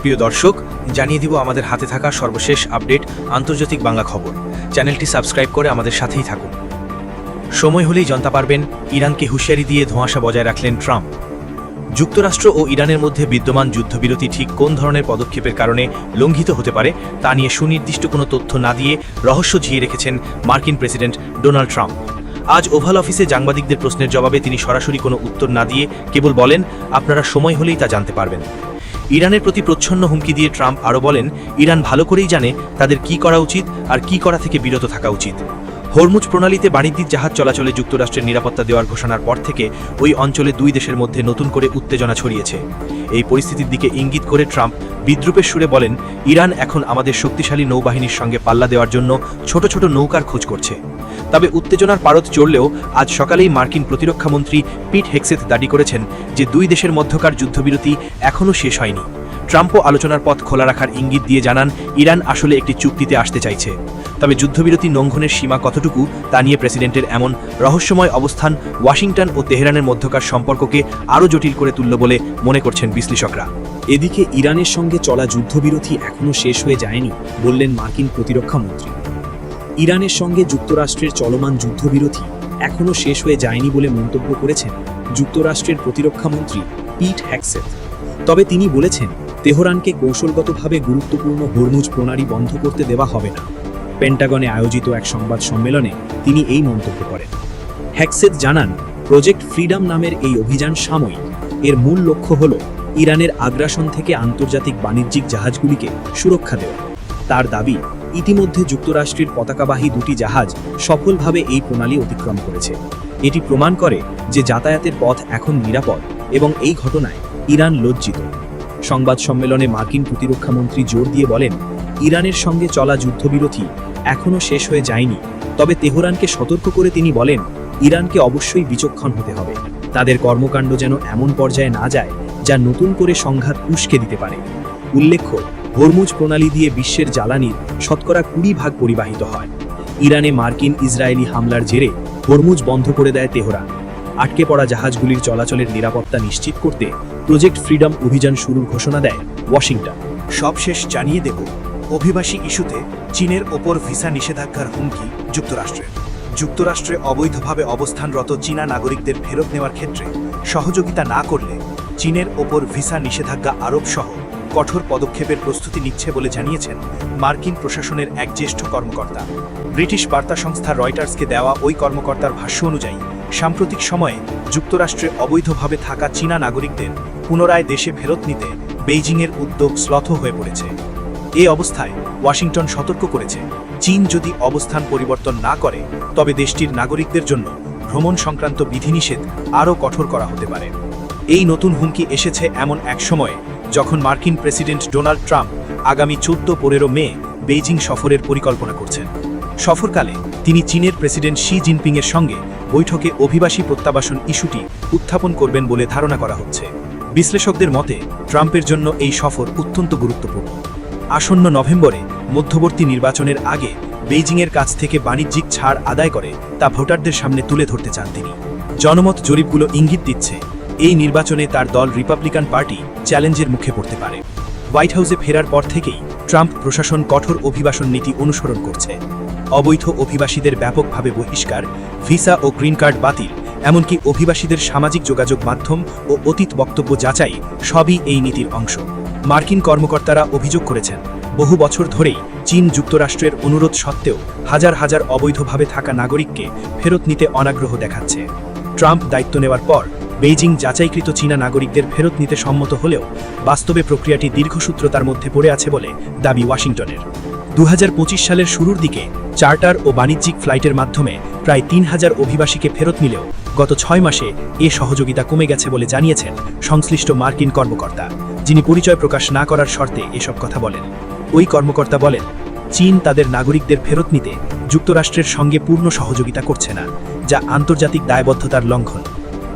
প্রিয় দর্শক, জানিয়ে দিব আমাদের হাতে থাকা সর্বশেষ আপডেট আন্তর্জাতিক বাংলা খবর। চ্যানেলটি সাবস্ক্রাইব করে আমাদের সাথেই থাকুন। সময় হলেই জানতে পারবেন ইরানকে হুঁশিয়ারি দিয়ে ধোঁয়াশা বজায় রাখলেন ট্রাম্প। যুক্তরাষ্ট্র ও ইরানের মধ্যে বিদ্যমান যুদ্ধবিরতি ঠিক কোন ধরনের পদক্ষেপের কারণে লঙ্ঘিত হতে পারে তা নিয়ে সুনির্দিষ্ট কোনো তথ্য না দিয়ে রহস্য ঝিয়ে রেখেছেন মার্কিন প্রেসিডেন্ট ডোনাল্ড ট্রাম্প। আজ ওভাল অফিসে সাংবাদিকদের প্রশ্নের জবাবে তিনি সরাসরি কোনো উত্তর না দিয়ে কেবল বলেন, আপনারা সময় হলেই তা জানতে পারবেন। ইরানের প্রতি প্রচ্ছন্ন হুমকি দিয়ে ট্রাম্প আরও বলেন, ইরান ভালো করেই জানে তাদের কি করা উচিত আর কি করা থেকে বিরত থাকা উচিত। হরমুজ প্রণালীতে বাণিজ্যিক জাহাজ চলাচলে যুক্তরাষ্ট্রের নিরাপত্তা দেওয়ার ঘোষণার পর থেকে ওই অঞ্চলে দুই দেশের মধ্যে নতুন করে উত্তেজনা ছড়িয়েছে। এই পরিস্থিতির দিকে ইঙ্গিত করে ট্রাম্প বিদ্রুপের সুরে বলেন, ইরান এখন আমাদের শক্তিশালী নৌবাহিনীর সঙ্গে পাল্লা দেওয়ার জন্য ছোট ছোট নৌকার খোঁজ করছে। তবে উত্তেজনার পারদ চড়লেও আজ সকালেই মার্কিন প্রতিরক্ষামন্ত্রী পিট হেক্সেথ দাবি করেছেন যে দুই দেশের মধ্যকার যুদ্ধবিরতি এখনও শেষ হয়নি। ট্রাম্পও আলোচনার পথ খোলা রাখার ইঙ্গিত দিয়ে জানান, ইরান আসলে একটি চুক্তিতে আসতে চাইছে। তবে যুদ্ধবিরতি লঙ্ঘনের সীমা কতটুকু তা নিয়ে প্রেসিডেন্টের এমন রহস্যময় অবস্থান ওয়াশিংটন ও তেহরানের মধ্যকার সম্পর্ককে আরও জটিল করে তুলল বলে মনে করছেন বিশ্লেষকরা। এদিকে ইরানের সঙ্গে চলা যুদ্ধবিরতি এখনও শেষ হয়ে যায়নি বললেন মার্কিন প্রতিরক্ষামন্ত্রী। ইরানের সঙ্গে যুক্তরাষ্ট্রের চলমান যুদ্ধবিরতি এখনও শেষ হয়ে যায়নি বলে মন্তব্য করেছেন যুক্তরাষ্ট্রের প্রতিরক্ষামন্ত্রী পিট হেক্সেথ। তবে তিনি বলেছেন, তেহরানকে কৌশলগতভাবে গুরুত্বপূর্ণ হরমুজ প্রণালী বন্ধ করতে দেওয়া হবে না। পেন্টাগনে আয়োজিত এক সংবাদ সম্মেলনে তিনি এই মন্তব্য করেন। হেক্সেথ জানান, প্রজেক্ট ফ্রিডম নামের এই অভিযান সাময়িক। এর মূল লক্ষ্য হল ইরানের আগ্রাসন থেকে আন্তর্জাতিক বাণিজ্যিক জাহাজগুলিকে সুরক্ষা দেওয়া। তার দাবি, ইতিমধ্যে যুক্তরাষ্ট্রের পতাকাবাহী দুটি জাহাজ সফলভাবে এই প্রণালী অতিক্রম করেছে। এটি প্রমাণ করে যে যাতায়াতের পথ এখন নিরাপদ এবং এই ঘটনায় ইরান লজ্জিত। সংবাদ সম্মেলনে মার্কিন প্রতিরক্ষামন্ত্রী জোর দিয়ে বলেন, ইরানের সঙ্গে চলা যুদ্ধবিরতি এখনও শেষ হয়ে যায়নি। তবে তেহরানকে সতর্ক করে তিনি বলেন, ইরানকে অবশ্যই বিচক্ষণ হতে হবে। তাদের কর্মকাণ্ড যেন এমন পর্যায়ে না যায় যা নতুন করে সংঘাত উস্কে দিতে পারে। উল্লেখ্য, হরমুজ প্রণালী দিয়ে বিশ্বের জ্বালানির শতকরা 20% পরিবাহিত হয়। ইরানে মার্কিন ইসরায়েলি হামলার জেরে হরমুজ বন্ধ করে দেয় তেহরান। আটকে পড়া জাহাজগুলির চলাচলের নিরাপত্তা নিশ্চিত করতে প্রজেক্ট ফ্রিডম অভিযান শুরুর ঘোষণা দেয় ওয়াশিংটন। সবশেষ জানিয়ে দেব, অভিবাসী ইস্যুতে চীনের ওপর ভিসা নিষেধাজ্ঞার হুমকি যুক্তরাষ্ট্রের। যুক্তরাষ্ট্রে অবৈধভাবে অবস্থানরত চীনা নাগরিকদের ফেরত নেওয়ার ক্ষেত্রে সহযোগিতা না করলে চীনের ওপর ভিসা নিষেধাজ্ঞা আরোপ সহ কঠোর পদক্ষেপের প্রস্তুতি নিচ্ছে বলে জানিয়েছেন মার্কিন প্রশাসনের এক জ্যেষ্ঠ কর্মকর্তা। ব্রিটিশ বার্তা সংস্থা রয়টার্সকে দেওয়া ওই কর্মকর্তার ভাষ্য অনুযায়ী সাম্প্রতিক সময়ে যুক্তরাষ্ট্রে অবৈধভাবে থাকা চীনা নাগরিকদের পুনরায় দেশে ফেরত নিতে বেইজিংয়ের উদ্যোগ শ্লথ হয়ে পড়েছে। এই অবস্থায় ওয়াশিংটন সতর্ক করেছে, চীন যদি অবস্থান পরিবর্তন না করে তবে দেশটির নাগরিকদের জন্য ভ্রমণ সংক্রান্ত বিধিনিষেধ আরও কঠোর করা হতে পারে। এই নতুন হুমকি এসেছে এমন এক সময়ে যখন মার্কিন প্রেসিডেন্ট ডোনাল্ড ট্রাম্প আগামী 14-15 মে বেইজিং সফরের পরিকল্পনা করছেন। সফরকালে তিনি চীনের প্রেসিডেন্ট শি জিনপিংয়ের সঙ্গে বৈঠকে অভিবাসী প্রত্যাবাসন ইস্যুটি উত্থাপন করবেন বলে ধারণা করা হচ্ছে। বিশ্লেষকদের মতে, ট্রাম্পের জন্য এই সফর অত্যন্ত গুরুত্বপূর্ণ। আসন্ন নভেম্বরে মধ্যবর্তী নির্বাচনের আগে বেইজিংয়ের কাছ থেকে বাণিজ্যিক ছাড় আদায় করে তা ভোটারদের সামনে তুলে ধরতে চান তিনি। জনমত জরিপগুলো ইঙ্গিত দিচ্ছে, এই নির্বাচনে তার দল রিপাবলিকান পার্টি চ্যালেঞ্জের মুখে পড়তে পারে। হোয়াইট হাউসে ফেরার পর থেকেই ট্রাম্প প্রশাসন কঠোর অভিবাসন নীতি অনুসরণ করছে। অবৈধ অভিবাসীদের ব্যাপকভাবে বহিষ্কার, ভিসা ও গ্রিন কার্ড বাতিল, এমনকি অভিবাসীদের সামাজিক যোগাযোগ মাধ্যম ও অতীত বক্তব্য যাচাই সবই এই নীতির অংশ। মার্কিন কর্মকর্তারা অভিযোগ করেছেন, বহু বছর ধরেই চীন যুক্তরাষ্ট্রের অনুরোধ সত্ত্বেও হাজার হাজার অবৈধভাবে থাকা নাগরিককে ফেরত নিতে অনাগ্রহ দেখাচ্ছে। ট্রাম্প দায়িত্ব নেওয়ার পর বেইজিং যাচাইকৃত চীনা নাগরিকদের ফেরত নিতে সম্মত হলেও বাস্তবে প্রক্রিয়াটি দীর্ঘসূত্রতার মধ্যে পড়ে আছে বলে দাবি ওয়াশিংটনের। 2025 সালের শুরুর দিকে চার্টার ও বাণিজ্যিক ফ্লাইটের মাধ্যমে প্রায় 3000 অভিবাসীকে ফেরত নিলেও গত 6 মাসে এ সহযোগিতা কমে গেছে বলে জানিয়েছেন সংশ্লিষ্ট মার্কিন কর্মকর্তা, যিনি পরিচয় প্রকাশ না করার শর্তে এসব কথা বলেন। ওই কর্মকর্তা বলেন, চীন তাদের নাগরিকদের ফেরত নিতে যুক্তরাষ্ট্রের সঙ্গে পূর্ণ সহযোগিতা করছে না, যা আন্তর্জাতিক দায়বদ্ধতার লঙ্ঘন।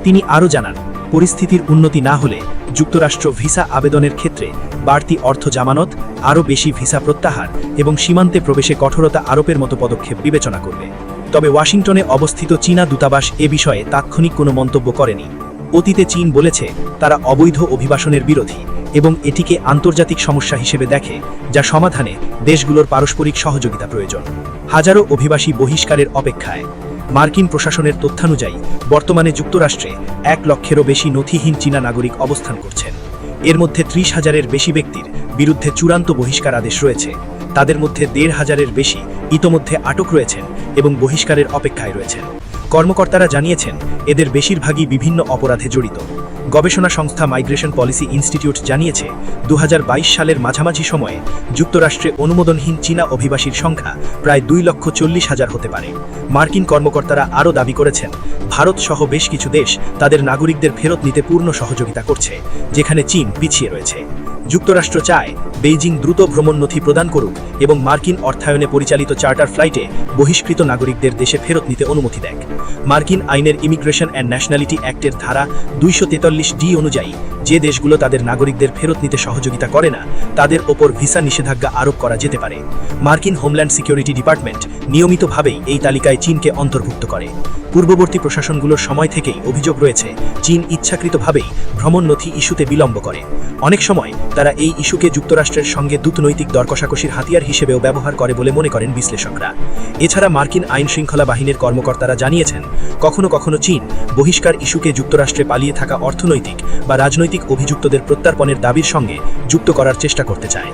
তিনি আরও জানান, পরিস্থিতির উন্নতি না হলে যুক্তরাষ্ট্র ভিসা আবেদনের ক্ষেত্রে বাড়তি অর্থ জামানত, আরও বেশি ভিসা প্রত্যাহার এবং সীমান্তে প্রবেশে কঠোরতা আরোপের মতো পদক্ষেপ বিবেচনা করবে। তবে ওয়াশিংটনে অবস্থিত চীনা দূতাবাস এ বিষয়ে তাৎক্ষণিক কোনো মন্তব্য করেনি। অতীতে চীন বলেছে তারা অবৈধ অভিবাসনের বিরোধী, এবং এটিকে আন্তর্জাতিক সমস্যা হিসেবে দেখে, যা সমাধানে দেশগুলোর পারস্পরিক সহযোগিতা প্রয়োজন। হাজারো অভিবাসী বহিষ্কারের অপেক্ষায়। মার্কিন প্রশাসনের তথ্যানুযায়ী বর্তমানে যুক্তরাষ্ট্রে 1 লক্ষেরও বেশি নথিহীন চীনা নাগরিক অবস্থান করছেন। এর মধ্যে 30,000-এর বেশি ব্যক্তির বিরুদ্ধে চূড়ান্ত বহিষ্কার আদেশ রয়েছে। তাদের মধ্যে 1,500-এর বেশি ইতোমধ্যে আটক রয়েছেন এবং বহিষ্কারের অপেক্ষায় রয়েছেন। কর্মকর্তারা জানিয়েছেন, এদের বেশিরভাগই বিভিন্ন অপরাধে জড়িত। গবেষণা সংস্থা মাইগ্রেশন পলিসি ইনস্টিটিউট জানিয়েছে, 2022 সালের মাঝামাঝি সময়ে যুক্তরাষ্ট্রে অনুমোদনহীন চীনা অভিবাসীর সংখ্যা প্রায় 2,40,000 হতে পারে। মার্কিন কর্মকর্তারা আরও দাবি করেছেন, ভারত সহ বেশ কিছু দেশ তাদের নাগরিকদের ফেরত নিতে পূর্ণ সহযোগিতা করছে, যেখানে চীন পিছিয়ে রয়েছে। যুক্তরাষ্ট্র চায় বেইজিং দ্রুত ভ্রমণ নথি প্রদান করুক এবং মার্কিন অর্থায়নে পরিচালিত চার্টার ফ্লাইটে বহিষ্কৃত নাগরিকদের দেশে ফেরত নিতে অনুমতি দেয়। মার্কিন আইনের ইমিগ্রেশন অ্যান্ড ন্যাশনালিটি অ্যাক্টের ধারা 243D অনুযায়ী যে দেশগুলো তাদের নাগরিকদের ফেরত নিতে সহযোগিতা করে না, তাদের ওপর ভিসা নিষেধাজ্ঞা আরোপ করা যেতে পারে। মার্কিন হোমল্যান্ড সিকিউরিটি ডিপার্টমেন্ট নিয়মিতভাবেই এই তালিকায় চীনকে অন্তর্ভুক্ত করে। পূর্ববর্তী প্রশাসনগুলোর সময় থেকেই অভিযোগ রয়েছে, চীন ইচ্ছাকৃতভাবেই ভ্রমণ নথি ইস্যুতে বিলম্ব করে। অনেক সময় তারা এই ইস্যুকে যুক্তরাষ্ট্রের সঙ্গে দ্রুতনৈতিক দরকষাকষির হাতিয়ার হিসেবেও ব্যবহার করে বলে মনে করেন বিশ্লেষকরা। এছাড়া মার্কিন আইন শৃঙ্খলা বাহিনীর কর্মকর্তারা জানিয়েছেন, কখনো কখনো চীন বহিষ্কার ইস্যুকে যুক্তরাষ্ট্রে পালিয়ে থাকা অর্থনৈতিক বা রাজনৈতিক অভিযুক্তদের প্রত্যর্পণের দাবির সঙ্গে যুক্ত করার চেষ্টা করতে চায়।